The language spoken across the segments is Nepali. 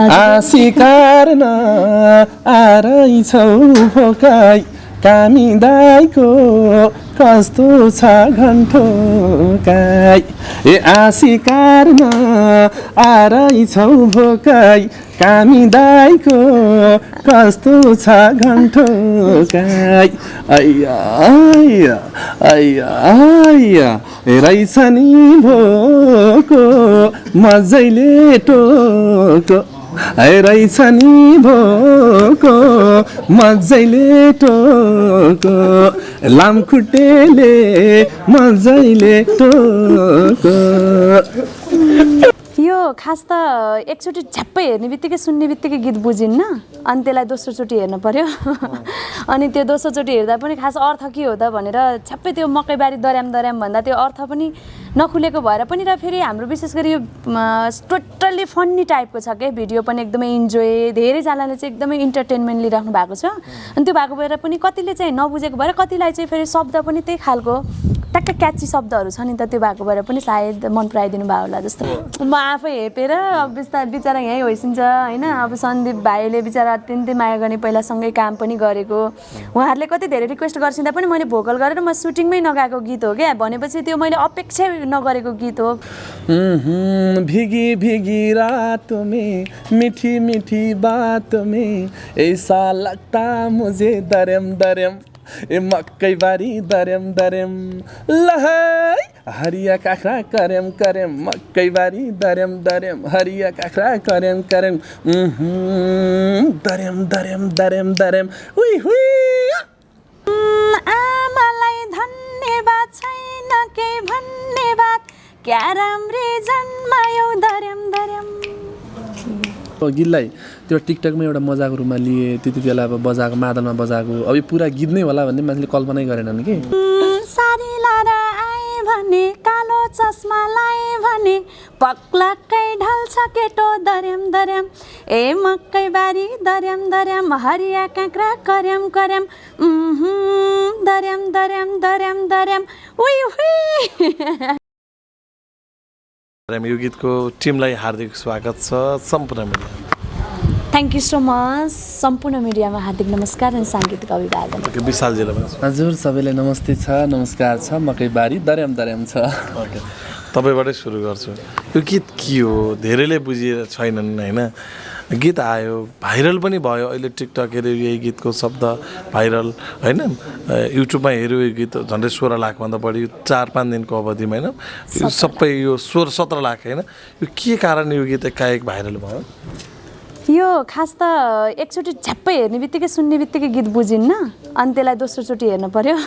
आशिकार न आरैछौ भोकाई कामी दाइको कस्तो छ घन्टोकाई ए आशिकार न आरैछौ भोकाई कामी दाइको कस्तो छ घन्टोकाई आइया आइया आइया आइया रहेछ नि भोको मजैले टोको रहेछ नि भोको मजैले टोको लामखुट्टेले मजैले टोको। यो खास त एकचोटि झ्याप्पै हेर्ने बित्तिकै सुन्ने बित्तिकै गीत बुझिन्न अनि त्यसलाई दोस्रोचोटि हेर्नु पर्यो अनि त्यो दोस्रोचोटि हेर्दा पनि खास अर्थ के हो त भनेर झ्याप्पै त्यो मकैबारी दर्याम दर्याम भन्दा त्यो अर्थ पनि नखुलेको भएर पनि र फेरि हाम्रो विशेष गरी यो टोटल्ली फन्नी टाइपको छ क्या भिडियो पनि एकदमै इन्जोय धेरैजनाले चाहिँ एकदमै इन्टरटेनमेन्ट लिइराख्नु भएको छ अनि त्यो भएको भएर पनि कतिले चाहिँ नबुझेको भएर कतिलाई चाहिँ फेरि शब्द पनि त्यही खालको ट्याक्क क्याची शब्दहरू छ नि त त्यो भएको भएर पनि सायद मन पराइदिनु भयो होला जस्तो म आफै हेपेर अब बिचरा यहीँ होइसिन्छ होइन अब सन्दीप भाइले बिचरा अत्यन्तै माया गर्ने पहिलासँगै काम पनि गरेको उहाँहरूले कति धेरै रिक्वेस्ट गर्छिँदा पनि मैले भोकल गरेर म सुटिङमै नगाएको गीत हो क्या भनेपछि त्यो मैले अपेक्षै नगरेको गीत हो। भीगी भीगी रातों में मीठी मीठी बातों में ऐसा लगता मुझे दरम दरम ए मकै बारी दरम दरम लहै हरिया काँक्रा करम करम मकै बारी दरम दरम हरिया काँक्रा करम करम दरम दरम दरम दरम हुई हुई। आमालाई धन्यवाद छैन के भन्नेबाद क्या राम्री जन्मायौ दर्याम दर्याम। गीतलाई त्यो टिकटकमा एउटा मजाको रूपमा लिए त्यति बेला अब बजाएको मादलमा बजाएको अब यो पुरा गीत नै होला भन्ने मान्छेले कल्पनै गरेनन् कि। सारी लाएर आए भने कालो चस्मा लाए भने पक्लाकै ढल्छ केटो दर्याम दर्याम ए मकै बारी दर्याम दर्याम हरिया काँक्रा कर्याम कर्याम दर्याम दर्याम दर्याम दर्याम उही उही। यो गीतको टिमलाई हार्दिक स्वागत छ सम्पूर्ण media. Thank you so much सम्पूर्ण मिडियामा हार्दिक नमस्कार अनि साङ्गीतिक अभिवादन। विशालजीलाई हजुर सबैलाई नमस्ते छ नमस्कार छ मकैबारी दर्याम दर्याम छ। ओके तपाईँबाटै सुरु गर्छु यो गीत के हो धेरैले बुझिएर छैनन् होइन गीत आयो भाइरल पनि भयो अहिले टिकटक हेऱ्यो यही गीतको शब्द भाइरल होइन युट्युबमा हेऱ्यो यो गीत झन्डै 16 लाखभन्दा बढी 4-5 दिनको अवधिमा होइन यो सबै यो 16-17 लाख होइन यो के कारण यो गीत एकाएक भाइरल भयो? यो खास त एकचोटि झ्याप्पै हेर्ने बित्तिकै सुन्ने बित्तिकै गीत बुझिन्न अनि त्यसलाई दोस्रोचोटि हेर्नु पर्यो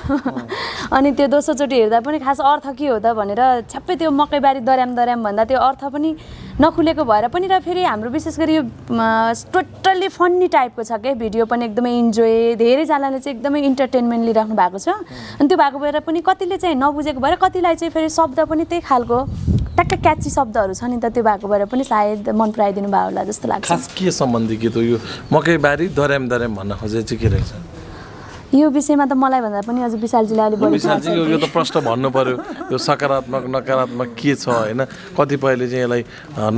अनि त्यो दोस्रोचोटि हेर्दा पनि खास अर्थ के हो त भनेर झ्याप्पै त्यो मकैबारी दर्याम दर्याम भन्दा त्यो अर्थ पनि नखुलेको भएर पनि र फेरि हाम्रो विशेष गरी यो टोटल्ली फन्नी टाइपको छ क्या भिडियो पनि एकदमै इन्जोय धेरैजनाले चाहिँ एकदमै इन्टरटेनमेन्ट लिइराख्नु भएको छ अनि त्यो भएको भएर पनि कतिले चाहिँ नबुझेको भएर कतिलाई चाहिँ फेरि शब्द पनि त्यही खालको ट्याक्क क्याची शब्दहरू छ नि त त्यो भएको भएर पनि सायद मन पराइदिनु भयो होला जस्तो लाग्छ। खास के सम्बन्धी गीत हो यो मकैबारी दर्याम दर्याम भन्न खोजे चाहिँ के रहेछ? यो विषयमा त मलाई भन्दा पनि अझ विशालजीले अलि बढी विशालजीको यो त प्रश्न भन्नु पर्यो यो सकारात्मक नकारात्मक के छ होइन कतिपयले चाहिँ यसलाई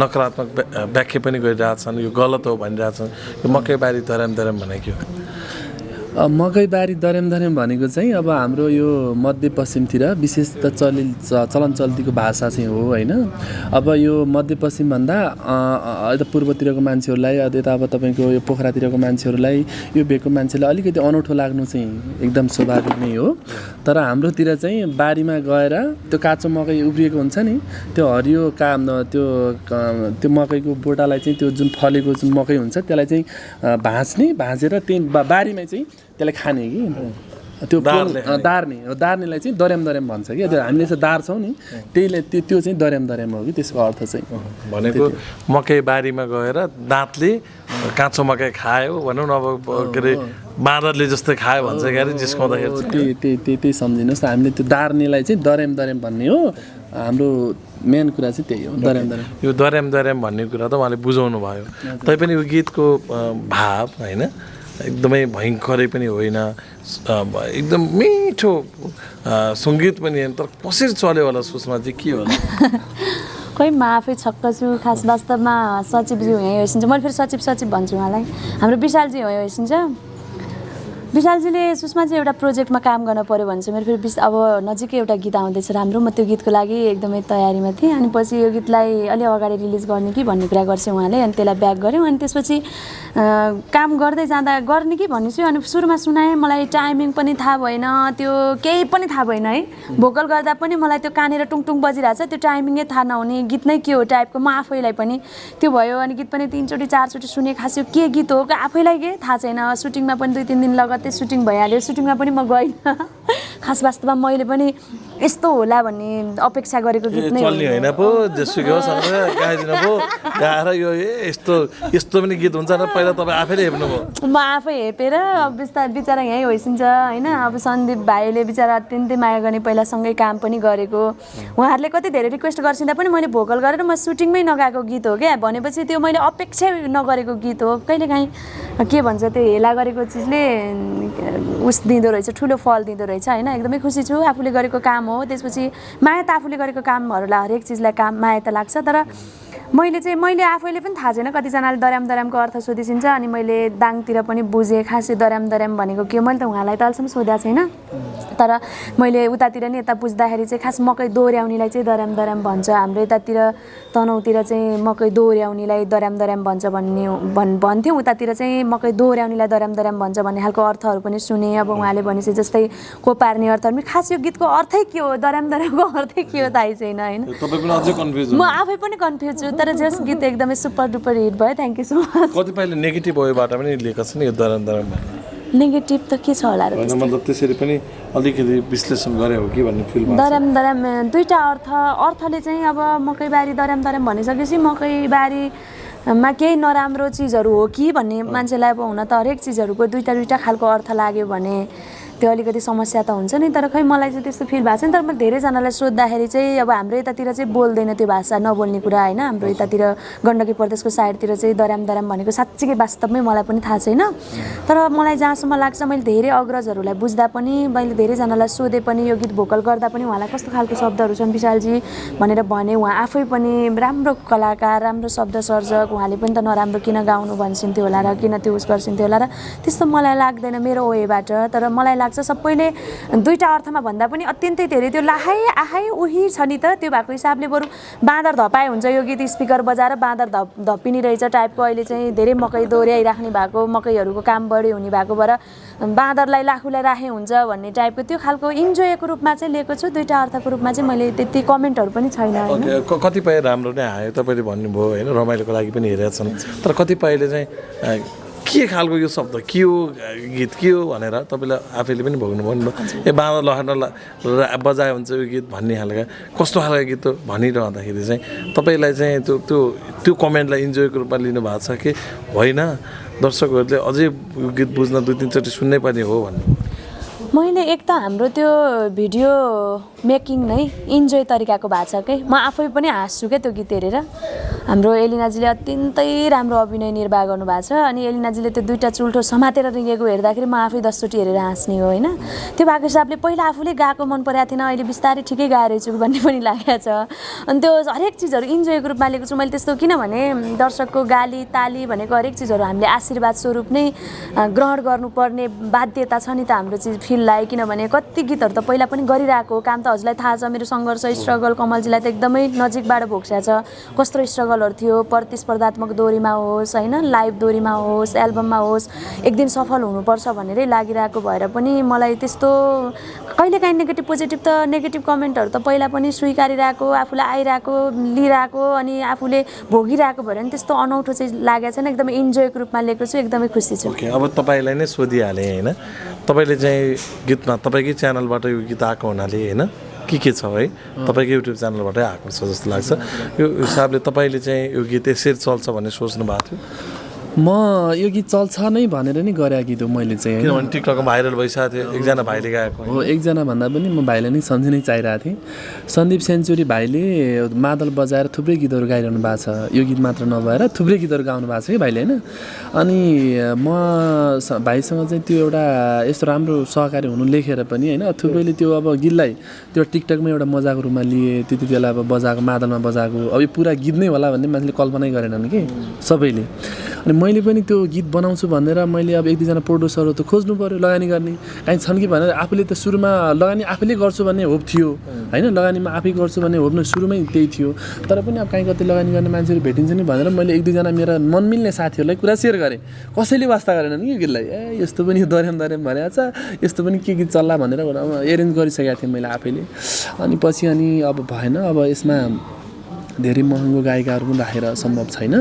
नकारात्मक व्याख्या पनि गरिरहेछन् यो गलत हो भनिरहेछन् यो मकैबारी दर्याम दर्याम भनेको के हो? मकैबारी दर्याम दर्याम भनेको चाहिँ अब हाम्रो यो मध्यपश्चिमतिर विशेष त चलन चल्तीको भाषा चाहिँ हो होइन। अब यो मध्यपश्चिम भन्दा यता पूर्वतिरको मान्छेहरूलाई यता अब तपाईँको यो पोखरातिरको मान्छेहरूलाई यो भेगको मान्छेलाई अलिकति अनौठो लाग्नु चाहिँ एकदम स्वाभाविक नै हो। तर हाम्रोतिर चाहिँ बारीमा गएर त्यो काँचो मकै उब्रिएको हुन्छ नि त्यो हरियो त्यो मकैको बोटालाई चाहिँ त्यो जुन फलेको जुन मकै हुन्छ त्यसलाई चाहिँ भाँचेर त्यही बारीमा चाहिँ त्यसलाई खाने कि त्यो दार्नेलाई चाहिँ दर्याम दर्याम भन्छ कि हामीले चाहिँ दार्छौँ नि त्यहीले त्यो चाहिँ दर्याम दर्याम हो कि त्यसको अर्थ चाहिँ भनेको मकै बारीमा गएर दाँतले काँचो मकै खायो भनौँ न अब के अरे बाँदरले जस्तै खायो भन्छ क्यारे जिस्काउँदाखेरि त्यही सम्झिनुहोस् हामीले त्यो दार्नेलाई चाहिँ दर्याम दर्याम भन्ने हो। हाम्रो मेन कुरा चाहिँ त्यही हो दर्याम दर्याम। यो दर्याम दर्याम भन्ने कुरा त उहाँले बुझाउनु भयो तैपनि यो गीतको भाव होइन एकदमै भयङ्करै पनि होइन एकदम मिठो सङ्गीत पनि होइन तर कसरी चल्यो होला सुषमा चाहिँ के होला? खै म आफै छक्क छु खास वास्तवमा सचिवज्यू यहीँ होइसिन्छ मैले फेरि सचिव भन्छु उहाँलाई हाम्रो विशालजी यहीँ होइसिन्छ विशालजीले सुषमाजी एउटा प्रोजेक्टमा काम गर्न पऱ्यो भने चाहिँ मेरो फेरि अब नजिकै एउटा गीत आउँदैछ राम्रो म त्यो गीतको लागि एकदमै तयारीमा थिएँ अनि पछि यो गीतलाई अलि अगाडि रिलिज गर्ने कि भन्ने कुरा गर्छ उहाँले अनि त्यसलाई ब्याक गऱ्यौँ अनि त्यसपछि काम गर्दै जाँदा गर्ने कि भन्ने अनि सुरुमा सुनाएँ मलाई टाइमिङ पनि थाहा भएन त्यो केही पनि थाहा भएन है भोकल गर्दा पनि मलाई त्यो कहाँनिर टुङटुङ बजिरहेछ त्यो टाइमिङै थाहा नहुने गीत नै के हो टाइपको म आफैलाई पनि त्यो भयो अनि गीत पनि 3 चोटि 4 चोटि सुने खास यो के गीत हो आफैलाई के थाहा छैन सुटिङमा पनि 2-3 दिन लगातार सुटिङ भइहाल्यो सुटिङमा पनि म गइनँ खास वास्तवमा मैले पनि यस्तो होला भन्ने अपेक्षा गरेको गीत नै चल्ने होइन पो जेसुकै होस् गाइदिनु पो गाएर यो यस्तो यस्तो पनि गीत हुन्छ र पहिला तपाईँ आफैले हेर्नुभयो म आफै हेपेर अब बिचरा यहीँ होइसिन्छ होइन अब सन्दीप भाइले बिचरा अत्यन्तै माया गर्ने पहिला सँगै काम पनि गरेको उहाँहरूले कति धेरै रिक्वेस्ट गर्छिँदा पनि मैले भोकल गरेर म सुटिङमै नगएको गीत हो क्या भनेपछि त्यो मैले अपेक्षा नगरेको गीत हो कहिलेकाहीँ के भन्छ त्यो हेला गरेको चिजले उस दिँदो रहेछ ठुलो फल दिँदो रहेछ होइन एकदमै खुसी छु आफूले गरेको काम हो त्यसपछि माया त आफूले गरेको कामहरूलाई हरेक चिजलाई माया त लाग्छ तर मैले आफैले पनि थाहा छैन कतिजनाले दर्यामको अर्थ सोधिसिन्छ अनि मैले दाङतिर पनि बुझेँ खासै दर्याम भनेको के मैले त उहाँलाई त अहिलेसम्म सोधेको छैन तर मैले उतातिर नि यता बुझ्दाखेरि चाहिँ खास मकै दोहोऱ्याउनेलाई चाहिँ दर्याम भन्छ हाम्रो यतातिर तनहुँतिर चाहिँ मकै दोहोऱ्याउनेलाई दर्याम भन्छ भन्थ्यौँ उतातिर चाहिँ मकै दोहोऱ्याउनेलाई दर्याम भन्छ भन्ने खालको अर्थहरू पनि सुने अब उहाँले भनेपछि जस्तै कोपार्ने अर्थहरू खास यो गीतको अर्थै के हो दर्यामको अर्थै के हो थाहै छैन होइन म आफै पनि कन्फ्युज छु तर जस गीत एकदमै सुपर डुपर हिट भयो थ्याङ्क यू सो मच कतिपयले नेगेटिभ वेबाट पनि लिएको छ नि यो दर्याम नेगेटिभ त के छ होला र मतलब त्यसरी पनि अलिकति विश्लेषण गरे हो कि भन्ने फिल दर्याम दुईटा अर्थले चाहिँ अब मकैबारी दर्याम भनिसकेपछि मकैबारीमा केही नराम्रो चिजहरू हो कि भन्ने मान्छेलाई अब हुन त हरेक चिजहरूको दुईटा खालको अर्थ लाग्यो भने त्यो अलिकति समस्या त हुन्छ नि तर खै मलाई चाहिँ त्यस्तो फिल भएको छैन तर म धेरैजनालाई सोद्धाखेरि चाहिँ अब हाम्रो यतातिर चाहिँ बोल्दैन त्यो भाषा नबोल्ने कुरा होइन हाम्रो यतातिर गण्डकी प्रदेशको साइडतिर चाहिँ दर्याम भनेको साँच्चीकै वास्तवमै मलाई पनि थाहा छैन तर मलाई जहाँसम्म लाग्छ मैले धेरै अग्रजहरूलाई बुझ्दा पनि मैले धेरैजनालाई सोधेँ पनि यो गीत भोकल गर्दा पनि उहाँलाई कस्तो खालको शब्दहरू छन् विशालजी भनेर भने उहाँ आफै पनि राम्रो कलाकार राम्रो शब्द सर्जक उहाँले पनि त नराम्रो किन गाउनु भन्छन्थ्यो होला र किन त्यो उस गर्छन्थ्यो होला र त्यस्तो मलाई लाग्दैन मेरो वेबाट तर मलाई लाग्छ सबैले दुईटा अर्थमा भन्दा पनि अत्यन्तै धेरै त्यो लाहाई आहाई उही छ नि त त्यो भएको हिसाबले बरु बाँदर धपाए हुन्छ यो गीत स्पिकर बजाएर बाँदर धपिनी रहेछ टाइपको अहिले चाहिँ धेरै मकै दोहोऱ्याइराख्ने भएको मकैहरूको काम बढी हुने भएको भएर बाँदरलाई लाखुलाई राखे हुन्छ भन्ने टाइपको त्यो खालको इन्जोयको रूपमा चाहिँ लिएको छु दुईटा अर्थको रूपमा चाहिँ मैले त्यति कमेन्टहरू पनि छैन कतिपय राम्रो नै आयो तपाईँले भन्नुभयो होइन रमाइलोको लागि पनि हेरेका छन् तर कतिपयले चाहिँ के खालको यो शब्द के हो गीत के हो भनेर तपाईँले आफैले पनि भन्नुभयो ए बाँदर लहर्न बजायो हुन्छ यो गीत भन्ने खालका कस्तो खालको गीत हो भनिरहँदाखेरि चाहिँ तपाईँलाई चाहिँ त्यो कमेन्टलाई इन्जोयको रूपमा लिनुभएको छ कि होइन दर्शकहरूले अझै यो गीत बुझ्न 2-3 चोटि सुन्नै पर्ने हो भन्ने मैले एक त हाम्रो त्यो भिडियो मेकिङ नै इन्जोय तरिकाको भएको छ म आफै पनि हाँस्छु क्या त्यो गीत हेरेर हाम्रो एलिनाजीले अत्यन्तै राम्रो अभिनय निर्वाह गर्नुभएको छ अनि एलिनाजीले त्यो दुईटा चुल्ठो समातेर रिँगेको हेर्दाखेरि म आफै 10 चोटि हेरेर हाँस्ने हो होइन त्यो भएको हिसाबले पहिला आफूले गाएको मन परेको थिएन अहिले बिस्तारै ठिकै गाएर छु भन्ने पनि लागेको छ अनि त्यो हरेक चिजहरू इन्जोयको रूपमा लिएको छु मैले त्यस्तो किनभने दर्शकको गाली ताली भनेको हरेक चिजहरू हामीले आशीर्वाद स्वरूप नै ग्रहण गर्नुपर्ने बाध्यता छ नि त हाम्रो चिज फिललाई किनभने कति गीतहरू त पहिला पनि गरिरहेको काम त हजुरलाई थाहा छ मेरो सङ्घर्ष स्ट्रगल कमलजीलाई त एकदमै नजिकबाट भोग्छ कस्तो स्ट्रगलहरू थियो प्रतिस्पर्धात्मक दोहोरीमा होस् होइन लाइभ दोहोरीमा होस् एल्बममा होस् एक दिन सफल हुनुपर्छ भनेरै लागिरहेको भएर पनि मलाई त्यस्तो कहिलेकाहीँ नेगेटिभ पोजिटिभ त नेगेटिभ कमेन्टहरू त पहिला पनि स्वीकारिरहेको आफूलाई आइरहेको लिइरहेको अनि आफूले भोगिरहेको भएर नि त्यस्तो अनौठो चाहिँ लागेको छैन एकदमै इन्जोयको रूपमा लिएको छु एकदमै खुसी छु अब तपाईँलाई नै सोधिहालेँ होइन तपाईँले चाहिँ गीतमा तपाईँकै च्यानलबाट यो गीत आएको हुनाले होइन के छ है तपाईँको युट्युब च्यानलबाटै आएको छ जस्तो लाग्छ यो हिसाबले तपाईँले चाहिँ यो गीत यसरी चल्छ भन्ने सोच्नु भएको थियो म यो गीत चल्छ नै भनेर नि गरेको गीत हो मैले चाहिँ होइन। किनभने टिकटकमा भाइरल भइसकेको थियो एकजना भाइले गाएको हो एकजना भन्दा पनि म भाइलाई नै सम्झिनै चाहिरहेको थिएँ। सन्दीप सेन्चुरी भाइले मादल बजाएर थुप्रै गीतहरू गाइरहनु भएको छ, यो गीत मात्र नभएर थुप्रै गीतहरू गाउनु भएको छ कि भाइले होइन। अनि म भाइसँग चाहिँ त्यो एउटा यस्तो राम्रो सहकारी हुनु लेखेर पनि होइन थुप्रैले त्यो अब गीतलाई त्यो टिकटकमा एउटा मजाको रूपमा लिए, त्यति बेला अब बजाएको मादलमा बजाएको अब यो पुरा गीत नै होला भन्ने मान्छेले कल्पनै गरेनन् कि सबैले। अनि मैले पनि त्यो गीत बनाउँछु भनेर मैले अब एक दुईजना प्रड्युसरहरू त खोज्नु पऱ्यो लगानी गर्ने, काहीँ छन् कि भनेर आफूले त सुरुमा लगानी आफैले गर्छु भन्ने होप थियो होइन, लगानीमा आफै गर्छु भन्ने होप न सुरुमै त्यही थियो। तर पनि अब काहीँ कतै लगानी गर्ने मान्छेहरू भेटिन्छ नि भनेर मैले एक दुईजना मेरा मनमिल्ने साथीहरूलाई कुरा सेयर गरेँ, कसैले वास्ता गरेनन् कि यो गीतलाई। यस्तो पनि दर्याम भनेको छ, यस्तो पनि के गीत चल्ला भनेर एरेन्ज गरिसकेको थिएँ मैले आफैले। अनि पछि अब भएन, अब यसमा धेरै महँगो गायिकाहरू पनि राखेर सम्भव छैन।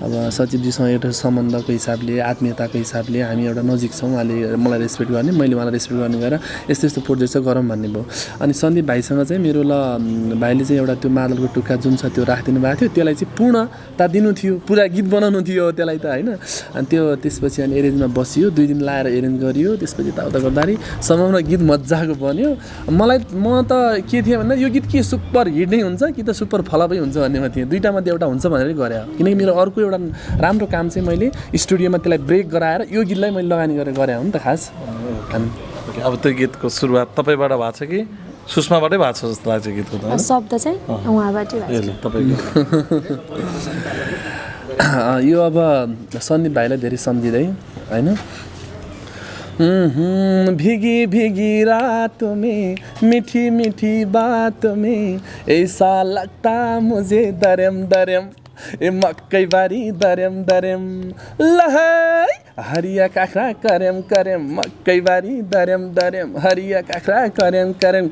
अब सचिवजीसँग एउटा सम्बन्धको हिसाबले आत्मीयताको हिसाबले हामी एउटा नजिक छौँ, उहाँले मलाई रेस्पेक्ट गर्ने मैले उहाँलाई रेस्पेक्ट गर्ने गरेर यस्तो यस्तो प्रोजेक्ट चाहिँ गरौँ भन्ने भयो। अनि सन्दीप भाइसँग चाहिँ मेरो भाइले चाहिँ एउटा त्यो मादलको टुक्का जुन छ त्यो राखिदिनु भएको थियो, त्यसलाई चाहिँ पूर्णता दिनु थियो, पुरा गीत बनाउनु थियो त्यसलाई त होइन। अनि त्यो त्यसपछि अनि एरेन्जमा बसियो, 2 दिन लाएर एरेन्ज गरियो, त्यसपछि यताउता गर्दाखेरि सम्भवमा गीत मजाको बन्यो। म त के थिएँ भन्दा यो गीत के सुपर हिट नै हुन्छ कि त सुपर फ्लपै हुन्छ भन्नेमा थिएँ, दुईटामध्ये एउटा हुन्छ भनेर गरे। किनकि मेरो अर्को एउटा राम्रो काम चाहिँ मैले स्टुडियोमा त्यसलाई ब्रेक गराएर यो गीतलाई मैले लगानी गरेर गरे हो नि त खास। अब त्यो गीतको सुरुवात तपाईँबाट भएको छ कि सुषमाबाटै भएको छ जस्तो लाग्छ गीतको त? शब्द चाहिँ उहाँबाटै तपाईँको यो अब सन्दीप भाइलाई धेरै सम्झिँदै होइन। भीगी भीगी रातों में मीठी मीठी बातों में ऐसा लगता मुझे दरम दरम ए मक्कै बारी दरम दरम लहै हरिया काँक्रा करम करम मक्कै बारी दरम दरम हरिया काँक्रा करम करम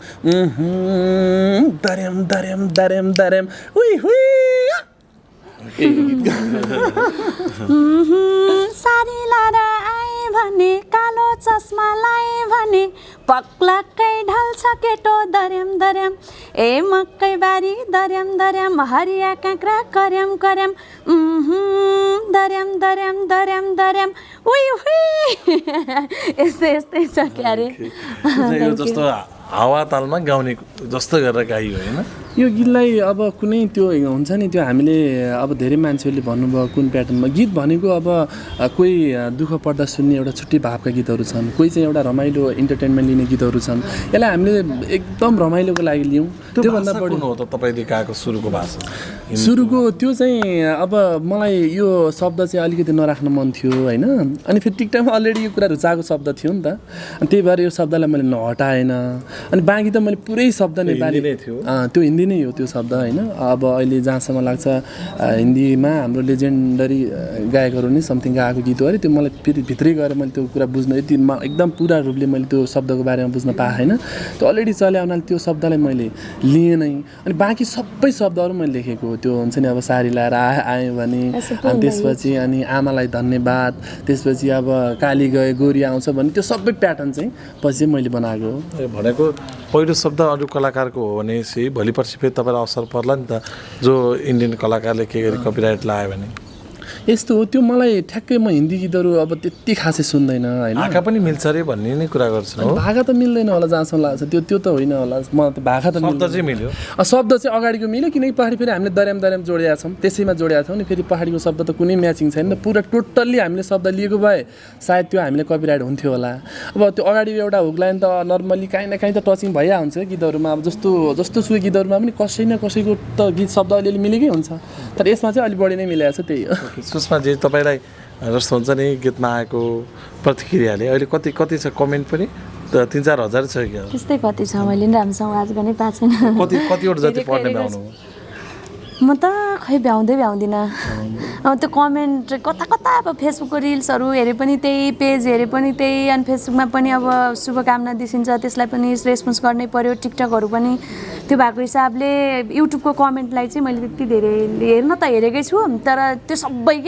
दरम दरम दरम दरम हुई हुई। सारी लाएर आए भने कालो चस्मा लाए भने पक्लक्कै ढल्छ केटो दर्याम दर्याम ए मक्कै बारी दर्याम दर्याम हरिया काँक्रा कर्याम कर्याम दर्याम दर्याम दर्याम दर्याम उही हुई। यस्तै यस्तै छ क्यारे जस्तो हावा तालमा गाउने जस्तो गरेर गाइयो होइन। यो गीतलाई अब कुनै त्यो हुन्छ नि त्यो हामीले अब धेरै मान्छेहरूले भन्नुभयो कुन प्याटर्नमा गीत भनेको अब कोही दुःख पर्दा सुन्ने एउटा छुट्टै भावका गीतहरू छन्, कोही चाहिँ एउटा रमाइलो इन्टरटेनमेन्ट लिने गीतहरू छन्। यसलाई हामीले एकदम रमाइलोको लागि लियौँ। त्योभन्दा बढी हो त तपाईँले गाएको सुरुको भाषा? सुरुको त्यो चाहिँ अब मलाई यो शब्द चाहिँ अलिकति नराख्न मन थियो होइन। अनि फेरि टिकटकमा अलरेडी यो कुरा रुचाएको शब्द थियो नि त, अनि त्यही भएर यो शब्दलाई मैले नहटाएन। अनि बाँकी त मैले पुरै शब्द नेपाली थियो, त्यो हिन्दी नै हो त्यो शब्द होइन। अब अहिले जहाँसम्म लाग्छ हिन्दीमा हाम्रो लेजेन्डरी गायकहरू नै समथिङ गाएको गीत हो अरे, त्यो मलाई फेरि भित्रै गएर मैले त्यो कुरा बुझ्न यति एकदम पुरा रूपले मैले त्यो शब्दको बारेमा बुझ्न पाएँ होइन। त्यो अलरेडी चले आउनाले त्यो शब्दलाई मैले लिएँ नै। अनि बाँकी सबै शब्दहरू मैले लेखेको त्यो हुन्छ नि अब सारी लाएर आएँ भने, अनि त्यसपछि अनि आमालाई धन्यवाद, त्यसपछि अब काली गए गोरी आउँछ भने त्यो सबै प्याटर्न चाहिँ पछि मैले बनाएको हो। भनेको पहिलो शब्द अरू कलाकारको हो भने चाहिँ भोलि पर्सि फेरि तपाईँलाई अवसर पर्ला नि त, जो इन्डियन कलाकारले के गरी कपिराइट लगायो भने। यस्तो हो त्यो मलाई ठ्याक्कै म हिन्दी गीतहरू अब त्यति खासै सुन्दैन होइन। भाका पनि मिल्छ अरे भन्ने नै कुरा गर्छु हो। भाका त मिल्दैन होला जहाँसम्म लाग्छ, त्यो त होइन होला। मलाई त भाका त शब्द चाहिँ मिल्यो, शब्द चाहिँ अगाडिको मिल्यो किनकि पहाडी फेरि हामीले दर्याम दर्याम जोडेका छौँ, त्यसैमा जोडेका छौँ नि। फेरि पहाडीको शब्द त कुनै म्याचिङ छैन, पुरा टोटल्ली हामीले शब्द लिएको भए सायद त्यो हामीले कपिराइट हुन्थ्यो होला। अब त्यो अगाडिको एउटा हुक लाइन त नर्मली काहीँ न काहीँ त टचिङ भइरहेको हुन्छ गीतहरूमा। अब जस्तो सुकै गीतहरूमा पनि कसै न कसैको त गीत शब्द अलिअलि मिलेकै हुन्छ, तर यसमा चाहिँ अलिक बढी नै मिलेको छ। त्यही हो। सुषमाजी तपाईँलाई जस्तो हुन्छ नि गीतमा आएको प्रतिक्रियाले अहिले कति छ कमेन्ट पनि? 3-4 हजार छ क्या? त्यस्तै कति छ, मैले पनि राम्रोसँग आवाज गर्नै पाएको छैन। कतिवटा जति पढ्ने भ्याउनु? म त खै भ्याउँदिनँ। अब त्यो कमेन्ट कता कता अब फेसबुकको रिल्सहरू हेरे पनि त्यही, पेज हेरे पनि त्यही, अनि फेसबुकमा पनि अब शुभकामना दिसिन्छ त्यसलाई पनि रेस्पोन्स गर्नै पर्यो। टिकटकहरू पनि त्यो भएको हिसाबले युट्युबको कमेन्टलाई चाहिँ मैले त्यति धेरै हेर्न त हेरेकै छु, तर त्यो सबै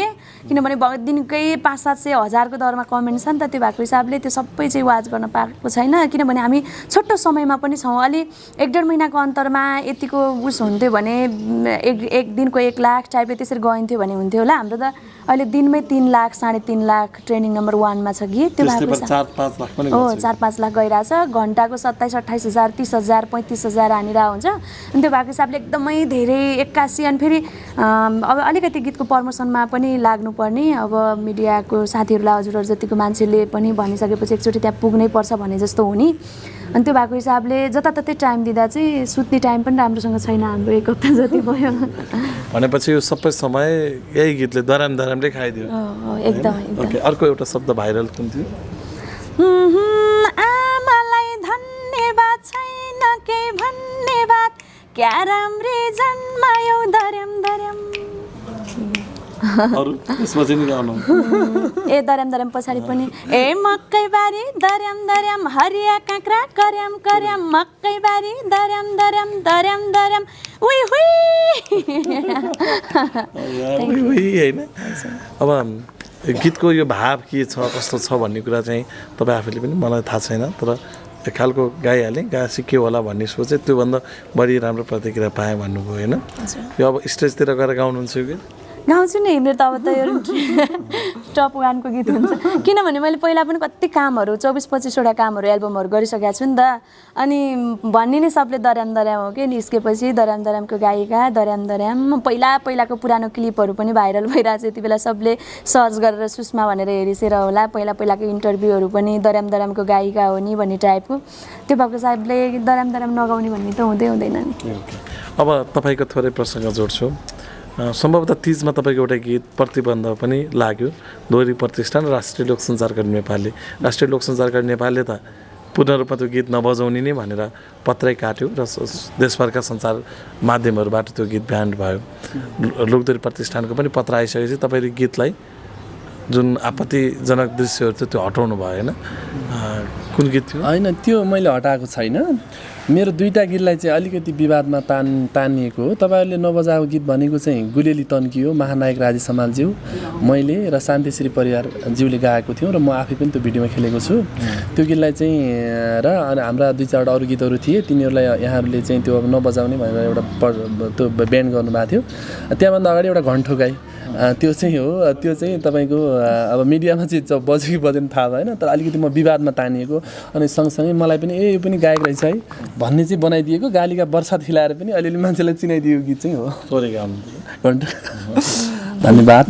किनभने दिनकै 500-700 हजारको दरमा कमेन्ट छ नि त, त्यो भएको हिसाबले त्यो सबै चाहिँ वाच गर्न पाएको छैन। किनभने हामी छोटो समयमा पनि छौँ, अलि 1-1.5 महिनाको अन्तरमा यतिको उस हुन्थ्यो भने एक दिनको 1 लाख टाइपले त्यसरी गइन्थ्यो भने हुन्थ्यो होला। हाम्रो त अहिले दिनमै 3 लाख 3.5 लाख ट्रेनिङ नम्बर 1 मा छ गीत। त्यो त्यसले भएको पनि 4-5 लाख पनि हो 4-5 लाख गइरहेछ। घन्टाको 27-28 हजार 30 हजार 35 हजार हानिरहेको हुन्छ। अनि त्यो भएको हिसाबले एकदमै धेरै 81। अनि फेरि अब अलिकति गीतको प्रमोसनमा पनि लाग्नुपर्ने, अब मिडियाको साथीहरूलाई हजुरहरू जतिको मान्छेले पनि भनिसकेपछि एकचोटि त्यहाँ पुग्नै पर्छ भने जस्तो हो नि। अनि त्यो भएको हिसाबले जताततै टाइम दिँदा चाहिँ सुत्ने टाइम पनि राम्रोसँग छैन हाम्रो। 1 हप्ता जति भयो भनेपछि यो सबै समय यही गीतले दरामले खाइदियो। एकदमै। ओके, अर्को एउटा शब्द भाइरल कुन थियो? आमालाई धन्यवाद छैन केही भन्ने बात, क्या राम्री जन्मायौ दर्याम दर्याम। अरु त्यसपछि नि गाउनु। ए दर्याम दर्याम पछाडि पनि ए मकै बारी दर्याम दर्याम हरिया काँक्रा कर्याम कर्याम, मकै बारी दर्याम दर्याम दर्याम दर्याम उही उही हैन। अब गीतको यो भाव के छ कस्तो छ भन्ने कुरा चाहिँ तपाईँ आफैले पनि मलाई थाहा छैन, तर एक खालको गाइहालेँ गा सिक्यो होला भन्ने सोचे त्योभन्दा बढी राम्रो प्रतिक्रिया पाएँ भन्नुभयो होइन। यो अब स्टेजतिर गएर गाउनुहुन्छ यो गीत? गाउँछु नि। मेरो त अब त यो टप 1 को गीत हुन्छ। किनभने मैले पहिला पनि कति कामहरू 24-25वटा कामहरू एल्बमहरू गरिसकेको छु नि त। अनि भन्ने नै सबले दर्याम दर्याम हो कि निस्केपछि दर्याम दर्यामको गायिका दर्याम दर्याम। पहिलाको पुरानो क्लिपहरू पनि भाइरल भइरहेको छ। यति बेला सबले सर्च गरेर सुषमा भनेर हेरिसेर होला। पहिलाको इन्टरभ्यूहरू पनि दर्याम दर्यामको गायिका हो नि भन्ने टाइपको। त्यो भएको हिसाबले दर्याम दर्याम नगाउने भन्ने त हुँदैन नि। अब तपाईँको थोरै प्रसङ्ग जोड्छु। सम्भवतः 30 मा तपाईँको एउटा गीत प्रतिबन्ध पनि लाग्यो। दोहोरी प्रतिष्ठान राष्ट्रिय लोक सञ्चारकारी नेपालले नेपालले त पूर्ण रूपमा त्यो गीत नबजाउने नै भनेर पत्रै काट्यो र देशभरका सञ्चार माध्यमहरूबाट त्यो गीत ब्यान्ड भयो। लोकदोहोरी प्रतिष्ठानको पनि पत्र आइसकेपछि तपाईँले गीतलाई जुन आपत्तिजनक दृश्यहरू थियो त्यो हटाउनु भयो होइन। कुन गीत थियो? होइन त्यो मैले हटाएको छैन। मेरो 2टा गीतलाई चाहिँ अलिकति विवादमा तानिएको हो। तपाईँहरूले नबजाएको गीत भनेको चाहिँ गुलेली तन्कियो महानायक राजेश समालज्यू, मैले र शान्तिश्री परिवारज्यूले गाएको थियौँ र म आफै पनि त्यो भिडियोमा खेलेको छु। त्यो गीतलाई चाहिँ र अनि हाम्रा 2-4वटा अरू गीतहरू थिए, तिनीहरूलाई यहाँहरूले चाहिँ त्यो नबजाउने भनेर एउटा त्यो ब्यान गर्नुभएको थियो। त्यहाँभन्दा अगाडि एउटा घन्टो गाई त्यो चाहिँ हो। त्यो चाहिँ तपाईँको अब मिडियामा चाहिँ बज्यो कि बजेन थाहा भएन, तर अलिकति म विवादमा तानिएको। अनि सँगसँगै मलाई पनि यो पनि गायक रहेछ है भन्ने चाहिँ बनाइदिएको। गालीका बर्सात खिलाएर पनि अलिअलि मान्छेलाई चिनाइदिएको गीत चाहिँ हो। घन्टो। धन्यवाद।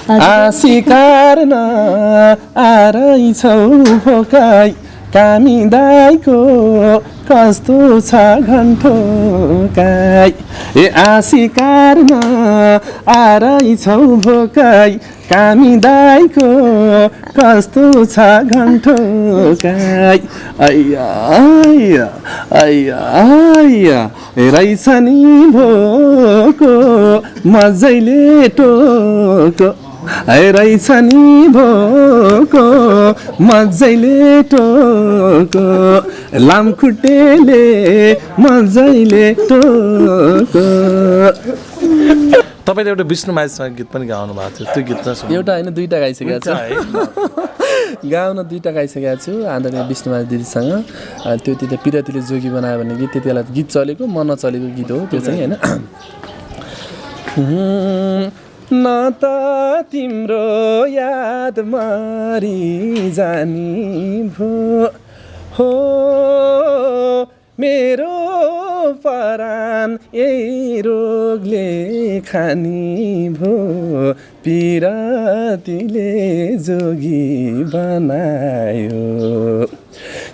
आशिकार न आरैछौ भोकाई कामी दाइको कस्तो छ घन्टो गाई। ए आशिकार न आरैछौ भोकाई कामी दाइको कस्तो छ घन्टो गाई। आइया आइया आइया आइया रहेछ नि भोको मजैले टोको, रहेछ नि भोको मजैले टोको, लामखुट्टेले मजैले टोको। तपाईँले एउटा विष्णु माझीसँग गीत पनि गाउनु भएको थियो, त्यो गीत चाहिँ एउटा होइन 2टा गाइसकेको छु। गाउन 2टा गाइसकेको छु आदरणीय विष्णु माझी दिदीसँग। त्यो त्यति पिरतीले जोगी बनायो भन्ने गीत त्यति बेला गीत चलेको, म नचलेको गीत हो त्यो चाहिँ होइन। न त तिम्रो याद मरि जानी भो हो मेरो परान यही रोगले खानी भो, पिरतीले जोगी बनायो।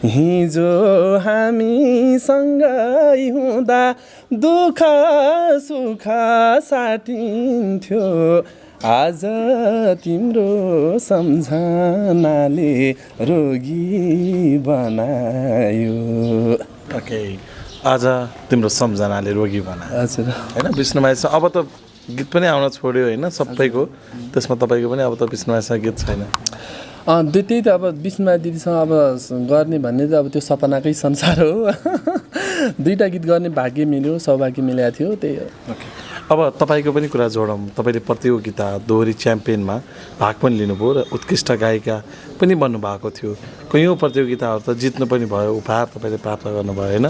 हिजो हामी सँगै हुँदा दुःख सुख साटिन्थ्यो, आज तिम्रो सम्झनाले रोगी बनायो। ओके, आज तिम्रो सम्झनाले रोगी बनायो। हजुर होइन विष्णु माझीसँग अब त गीत पनि आउन छोड्यो होइन सबैको, त्यसमा तपाईँको पनि अब त विष्णु माझीसँग गीत छैन। त्यही त अब विष्णु माझी दिदीसँग अब गर्ने भन्ने त अब त्यो सपनाकै संसार हो। 2टा गीत गर्ने भाग्य मिल्यो, सौभाग्य मिलेको थियो, त्यही हो। ओके, अब तपाईँको पनि कुरा जोडौँ। तपाईँले प्रतियोगिता दोहोरी च्याम्पियनमा भाग पनि लिनुभयो र उत्कृष्ट गायिका पनि बन्नुभएको थियो। कयौँ प्रतियोगिताहरू त जित्नु पनि भयो, उपहार तपाईँले प्राप्त गर्नुभयो होइन।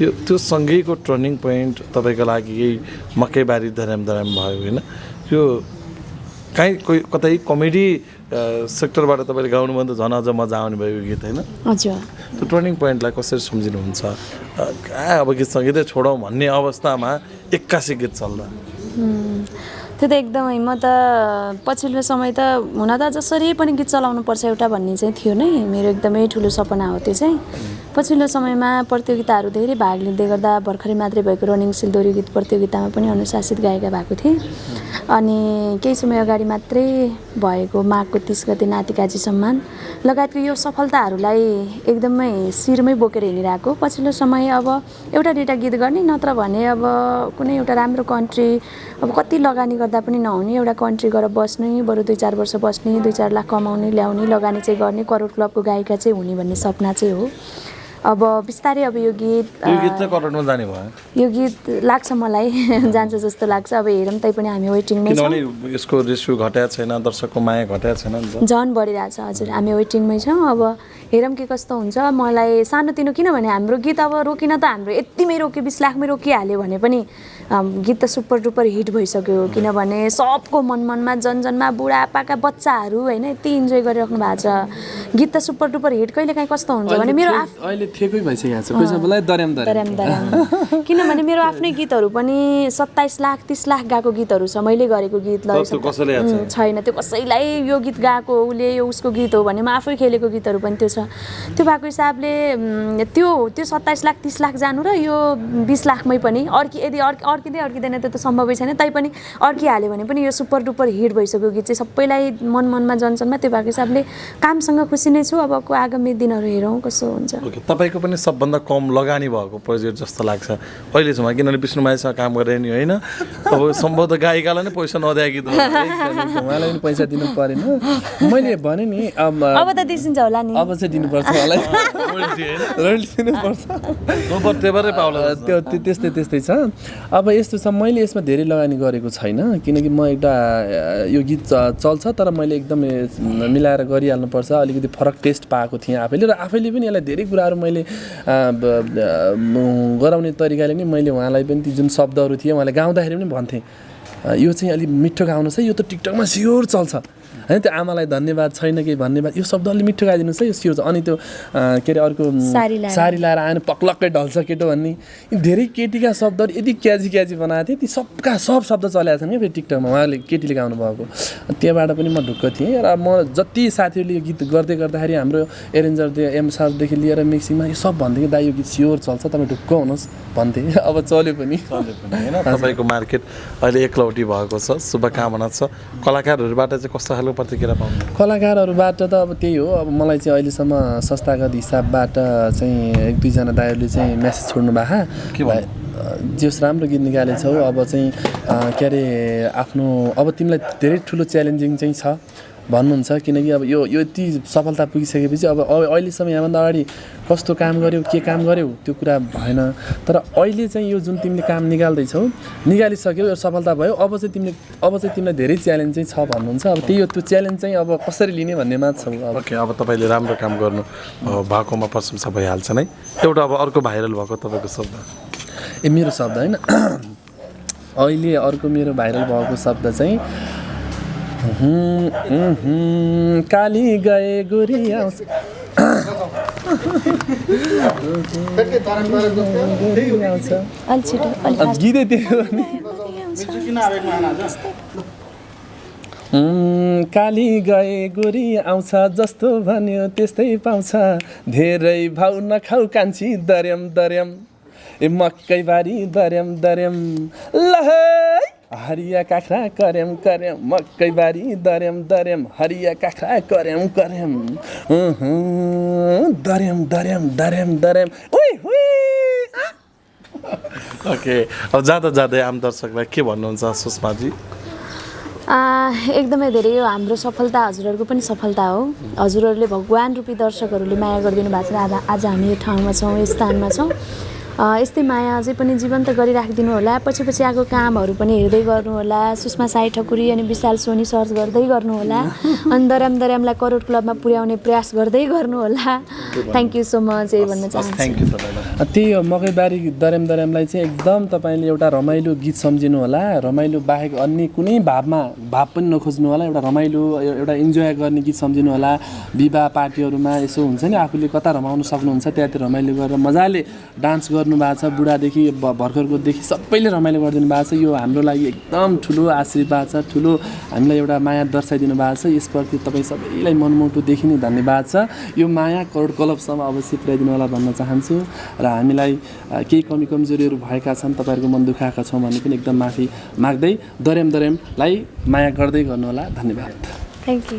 यो त्यो सँगैको टर्निङ पोइन्ट तपाईँको लागि यही मकैबारी धराम धराम भयो होइन यो काहीँ कोही कतै कमेडी सेक्टरबाट तपाईँले गाउनुभन्दा झन् अझ मजा आउने भयो यो गीत होइन हजुर त्यो टर्निङ पोइन्टलाई कसरी सम्झिनुहुन्छ अब गीत सङ्गीतै छोडौँ भन्ने अवस्थामा 81 गीत चल्दा त्यो त एकदमै म त पछिल्लो समय त हुन त जसरी पनि गीत चलाउनु पर्छ एउटा भन्ने चाहिँ थियो नै मेरो एकदमै ठुलो सपना हो त्यो चाहिँ पछिल्लो समयमा प्रतियोगिताहरू धेरै भाग लिँदै गर्दा भर्खरै मात्रै भएको रनिङ सिलदोरी गीत प्रतियोगितामा पनि अनुशासित गायिका भएको थिएँ अनि केही समय अगाडि मात्रै भएको माघको 30 गते नातिकाजी सम्मान लगायतको यो सफलताहरूलाई एकदमै शिरमै बोकेर हिँडिरहेको पछिल्लो समय अब एउटा दुईवटा गीत गर्ने नत्र भने अब कुनै एउटा राम्रो कन्ट्री अब कति लगानी गर्दा पनि नहुने एउटा कन्ट्री गएर बस्ने बरु 2-4 वर्ष बस्ने 2-4 लाख कमाउने ल्याउने लगानी चाहिँ गर्ने करोड क्लबको गायिका चाहिँ हुने भन्ने सपना चाहिँ हो अब बिस्तारै अब यो गीत चाहिँ करोडमा जाने भयो यो गीत लाग्छ मलाई जान्छ जस्तो लाग्छ अब हेरौँ तैपनि हामी वेटिङमै छौँ किनभने यसको रेसियो घटेको छैन दर्शकको माया घटेको छैन नि त झन् बढिरहेछ हजुर हामी वेटिङमै छौँ अब हेरौँ के कस्तो हुन्छ मलाई सानोतिनो किनभने हाम्रो गीत अब रोकिन त हाम्रो यतिमै रोक्यो 20 लाखमै रोकिहाल्यो भने पनि गीत त सुपर डुपर हिट भइसक्यो किनभने सबको मनमनमा जनजनमा बुढापाका बच्चाहरू होइन यति इन्जोय गरिराख्नु भएको छ गीत त सुपर डुपर हिट कहिले काहीँ कस्तो हुन्छ भने मेरो अहिले ठेकै भइसकेको छ कोही सबैलाई दर्याम किनभने मेरो आफ्नै गीतहरू पनि 27 लाख 30 लाख गएको गीतहरू छ मैले गरेको गीत छैन त्यो कसैलाई यो गीत गाएको उसले यो उसको गीत हो भने म आफै खेलेको गीतहरू पनि त्यो छ त्यो भएको हिसाबले त्यो 27 लाख 30 लाख जानु र यो 20 लाखमै पनि यदि अर्किँदैन त्यो त सम्भवै छैन तैपनि अर्किहाल्यो भने पनि यो सुपर डुपर हिट भइसक्यो गीत चाहिँ सबैलाई मनमा जन्छनमा त्यो भएको हिसाबले कामसँग खुसी नै छु अबको आगामी दिनहरू हेरौँ कसो हुन्छ तपाईँको पनि सबभन्दा कम लगानी भएको प्रोजेक्ट जस्तो लाग्छ अहिलेसम्म किनभने विष्णुमाईसँग काम गरेर नि होइन अब सम्भवतः गायिकालाई नै पैसा नदिए गीत उहाँलाई पनि पैसा दिनु परेन मैले भने नि अब त दिन्छ होला नि अब चाहिँ दिनुपर्छ मलाई त्यस्तै छ अब यस्तो छ मैले यसमा धेरै लगानी गरेको छैन किनकि म एउटा यो गीत चल्छ तर मैले एकदम मिलाएर गरिहाल्नुपर्छ अलिकति फरक टेस्ट पाएको थिएँ आफैले र आफैले पनि यसलाई धेरै कुराहरू मैले गराउने तरिकाले नि मैले उहाँलाई पनि ती जुन शब्दहरू थिए उहाँले गाउँदाखेरि पनि भन्थेँ यो चाहिँ अलिक मिठो गाउनुहोस् है यो त टिकटकमा स्योर चल्छ होइन त्यो आमालाई धन्यवाद छैन केही भन्नेबाद यो शब्द अलिक मिठो गाइदिनुहोस् है यो स्योर छ अनि त्यो के अरे अर्को सारी लाएर आएन पक्लक्कै ढल्छ केटो भन्ने धेरै केटीका शब्दहरू यदि क्याजी बनाएको थिएँ ती सब शब्द चलेका छन् क्या फेरि टिकटकमा उहाँले केटीले गाउनु भएको त्यहाँबाट पनि म ढुक्क थिएँ र म जति साथीहरूले यो गीत गर्दाखेरि हाम्रो एरेन्जर एमसारदेखि लिएर मिक्सिङमा यो सब भन्थ्यो कि दाइ यो गीत स्योर चल्छ तपाईँ ढुक्क हुनुहोस् भन्थे अब चल्यो पनि होइन तपाईँको मार्केट अहिले एकलौटी भएको छ शुभकामना छ कलाकारहरूबाट चाहिँ कस्तो खालको प्रतिक्रिया पाउनु कलाकारहरूबाट त अब त्यही हो अब मलाई चाहिँ अहिलेसम्म संस्थागत हिसाबबाट चाहिँ 1-2 दाइहरूले चाहिँ मेसेज छोड्नु भएको जस राम्रो गीत निकालेछौ अब चाहिँ के अरे आफ्नो अब तिमीलाई धेरै ठुलो च्यालेन्जिङ चाहिँ छ भन्नुहुन्छ किनकि अब यो यति सफलता पुगिसकेपछि अब अहिलेसम्म यहाँभन्दा अगाडि कस्तो काम गर्यौ के काम गर्यौ त्यो कुरा भएन तर अहिले चाहिँ यो जुन तिमीले काम निकालिसक्यौ यो सफलता भयो अब चाहिँ तिमीलाई धेरै च्यालेन्ज चाहिँ छ भन्नुहुन्छ अब त्यही हो त्यो च्यालेन्ज चाहिँ अब कसरी लिने भन्नेमा छ ओके अब तपाईँले राम्रो काम गर्नु भएकोमा प्रशंसा भइहाल्छ नै एउटा अब अर्को भाइरल भएको तपाईँको शब्द मेरो शब्द होइन अहिले अर्को मेरो भाइरल भएको शब्द चाहिँ काली गए गोरी आउँछ गीतै त्यो काली गए गोरी आउँछ जस्तो भन्यो त्यस्तै पाउँछ धेरै भाउ नखाउ कान्छी दर्याम ए मकैबारी दर्याम ल हरिया काख्रा कर्याम मकैबारी दर्याम हरिया काख्रा कर्याम दर्याम ओके अब जाँदै आम दर्शकलाई के भन्नुहुन्छ सुषमाजी एकदमै धेरै हो हाम्रो सफलता हजुरहरूको पनि सफलता हो हजुरहरूले भगवान रूपी दर्शकहरूले माया गरिदिनु भएको छ आज हामी यो ठाउँमा छौँ यो स्थानमा छौँ यस्तै माया अझै पनि जीवन्त गरिराखिदिनु होला। पछि पछि आएको कामहरू पनि हेर्दै गर्नुहोला। सुषमा साई ठकुरी अनि विशाल सोनी सर्च गर्दै गर्नुहोला। अनि दर्यामलाई करोड क्लबमा पुर्याउने प्रयास गर्दै गर्नुहोला। थ्याङ्क यू सो मच यही भन्न चाहन्छु। थ्याङ्क यू तपाईँलाई। त्यही हो, मकैबारी दर्यामलाई चाहिँ एकदम तपाईँले एउटा रमाइलो गीत सम्झिनु होला। रमाइलो बाहेक अन्य कुनै भाव पनि नखोज्नु होला। एउटा रमाइलो एउटा इन्जोय गर्ने गीत सम्झिनु होला। विवाह पार्टीहरूमा यसो हुन्छ नि, आफूले कता रमाउनु सक्नुहुन्छ त्यहाँतिर रमाइलो गरेर मजाले डान्स गर्नुभएको छ। बुढादेखि भर्खरकोदेखि सबैले रमाइलो गरिदिनु भएको छ। यो हाम्रो लागि एकदम ठुलो आशीर्वाद छ, ठुलो हामीलाई एउटा माया दर्शाइदिनु भएको छ। यसप्रति तपाईँ सबैलाई मनमुटुदेखि नै धन्यवाद छ। यो माया करोड क्लबसम्म अवश्य पुर्याइदिनु होला भन्न चाहन्छु। र हामीलाई केही कमी कमजोरीहरू भएका छन्, तपाईँहरूको मन दुखाएका छौँ भने पनि एकदम माफी माग्दै दर्यामलाई माया गर्दै गर्नुहोला। धन्यवाद। Thank you.